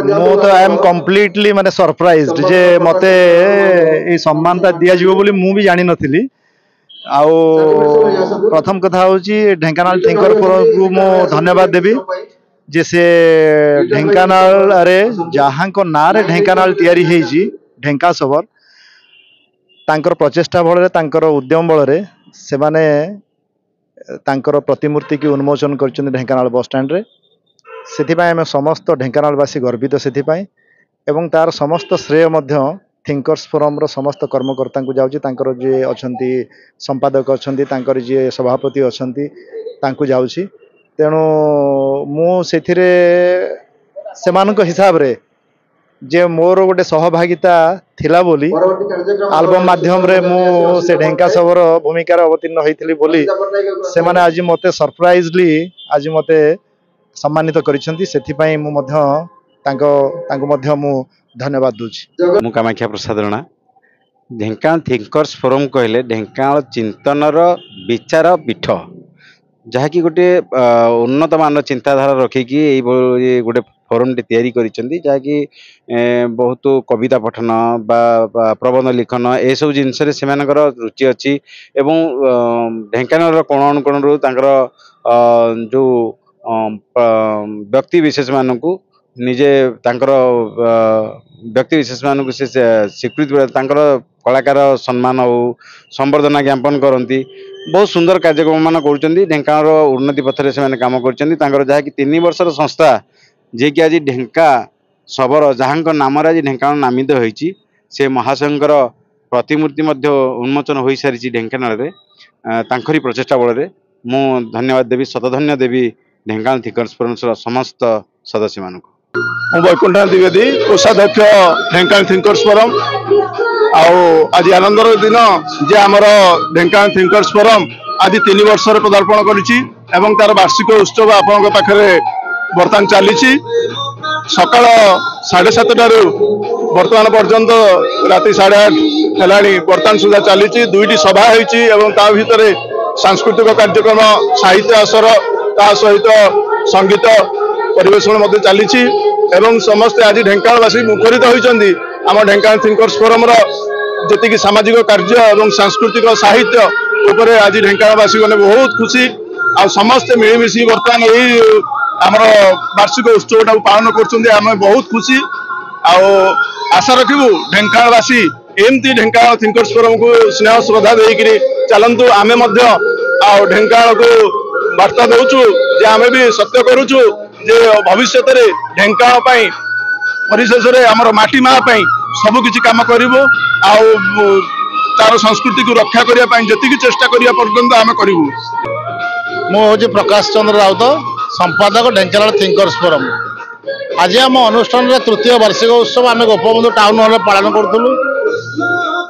मु तो I am completely माने सरप्राइज्ड जे मते ए सम्मानता दिया जीवो बोली मु भी जानि नथिली। आउ प्रथम कथा होची ढेंकानाल थिंकर फोरम को मु धन्यवाद देबी जे से ढेंकानाल अरे जहां को ना रे ढेंकानाल तैयारी हेजी ढेंका सबर तांकर प्रचेष्टा बल तांकर उद्यम बल रे से माने तांकर प्रतिमूर्ति की उन्मोचन कर ढेंकानाल बस स्टैंड रे सेथिपाई आम समस्त ढेंकानालवासी गर्वित सेथिपाई एवं तार समस्त श्रेय मध्य थिंकर्स फोरम रो समस्त कर्मकर्ता को जाउची तांकर जे अछंती संपादक अछंती तांकर जे सभापति अछंती तांको जाउची। तेणु मु सेथिरे सेमानक हिसाब रे जे मोर गोटे सहभागिता थिला बोली आल्बम माध्यम रे मु से ढेंका सबर भूमिकार अवतीर्ण होइथिली बोली से माने आज मते सरप्राइजली आज मते सम्मानित करिसेंती सेथिपाई मु मध्य तांको मध्य मु धन्यवाद दूची। मु कामाख्या प्रसाद राणा ढेंकानाल थिंकर्स फोरम कहले ढेंकानाल चिंतनर विचार पीठ जहाँकि गोटे उन्नत मान चिंताधारा रखिकी गोटे फोरम तैयारी करिसेंती जहाँकि बहुत कविता पठन बा प्रबंध लिखन ए सब जिनस से रुचि अच्छी एवं ढेंकानाल कोण अनुकोण तांकर जो व्यक्ति विशेष मानक निजे तांकर व्यक्ति विशेष मानक से स्वीकृति तांकर कलाकार सम्मान हो संवर्धना ज्ञापन करती बहुत सुंदर कार्यक्रम मान कर ढेंकानाल उन्नति पथरे से काम कर जहाँकि 3 वर्षर संस्था जे कि आज ढेंका सबर जहाँ नाम आज ढेंकानाल नामित होती से महाशंकर प्रतिमूर्ति उन्मोचन हो सारी ढेंकानाल तांकरी प्रचेषा बल मु धन्यवाद देवी शतधन्य देवी ढेंकानाल थिंकर्स फोरम समस्त सदस्य मान वैकुंठनाथ द्विवेदी कोषाध्यक्ष ढेंकानाल थिंकर्स फोरम आज आनंदर दिन जे आमर ढेंकानाल थिंकर्स फोरम आज 3 वर्ष पदार्पण करिछि एवं तार वार्षिक उत्सव आपन पाखरे बर्तमान चली सकाळ 7:30 बर्तमान पर्यंत राति 8:30 है बर्तमान सुधा चली 2टी सभा होती भितर सांस्कृतिक कार्यक्रम साहित्य आसर ता सहित संगीत परिवेशन चली समस्ते आज ढेंकानालवासी मुखरित होती आम ढेंकानाल थिंकर्स फोरम जी सामाजिक कार्य और सांस्कृतिक साहित्य उपर आज ढेंकानालवासी मैंने बहुत खुशी आ समस्ते मिलमिशी बर्तमान यही आम वार्षिक उत्सव पालन कर बहुत खुशी आशा रखू ढेंकानालवासी एमती ढेंकानाल थिंकर्स फोरम को स्नेह श्रद्धा देकर चलतु आम ढेंकानाल को वार्ता दौचु जे आम भी सत्य करुचु जे भविष्य में ढेंकानाल परिशेष आमर माटी माँ सबकि कम कर तार संस्कृति को रक्षा करने जी चेष्टा करने पर्यंत आम करूँ। मु प्रकाश चंद्र राउत संपादक ढेंकानाल थिंकर्स फोरम आज आम अनुष्ठान 3य वार्षिक उत्सव आम गोपबंधु टाउन हल पालन करूँ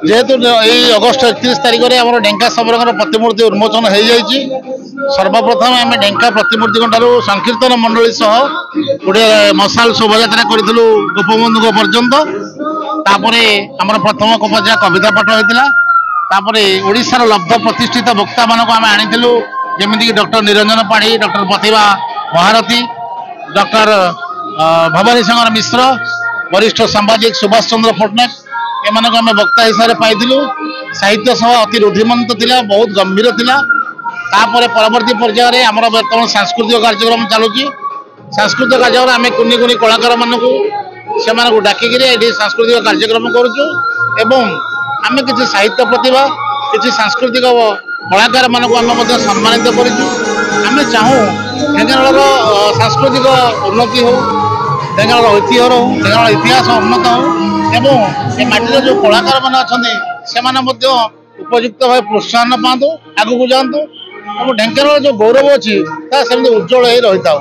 जेहेतु यही अगस्ट 31 तारिख में आम ढेंका सबर प्रतिमूर्ति उन्मोचन हो जाए सर्वप्रथम आम ढेंका प्रतिमूर्ति ठार संकीर्तन मंडली सह गोटे मशाल शोभायात्रा करूँ गोपबंधु पर्यंत तापर आम प्रथम पर्याय कविता पाठ होता ओडिशार लब्ध प्रतिष्ठित वक्ता मानक आम आनीलु जमीक डॉक्टर निरंजन पाढ़ी डॉक्टर प्रतिभा महारथी डॉक्टर भवानी शंकर मिश्र वरिष्ठ सांबादिक सुभाष चंद्र पट्टनायक एम वक्ता हिसाब से पाइलु साहित्य सभा अति रुधिमंत थिला बहुत गंभीर थिला तापर परवर्ती पर्यायर आमर बर्तमान सांस्कृतिक कार्यक्रम चलुची सांस्कृतिक कार्यक्रम आम कुनि कुनि कलाकार मानक से डाकिक सांस्कृतिक कार्यक्रम करुचु एवं आम किसी साहित्य प्रतिभा किसी सांस्कृतिक कलाकार मानक आम सम्मानित करूँ आम चाहूँ ढेंकानाल सांस्कृतिक उन्नति हो ढेंकानाल ऐतिह्य हो ढेंकानाल इतिहास उन्नत हो एवं ये माटीर जो कलाकार मैंने अच्छा उपयुक्त भाव प्रोत्साहन पातु आगू जातु और ढेंकानाल जो गौरव अच्छी उज्ज्वल रही था।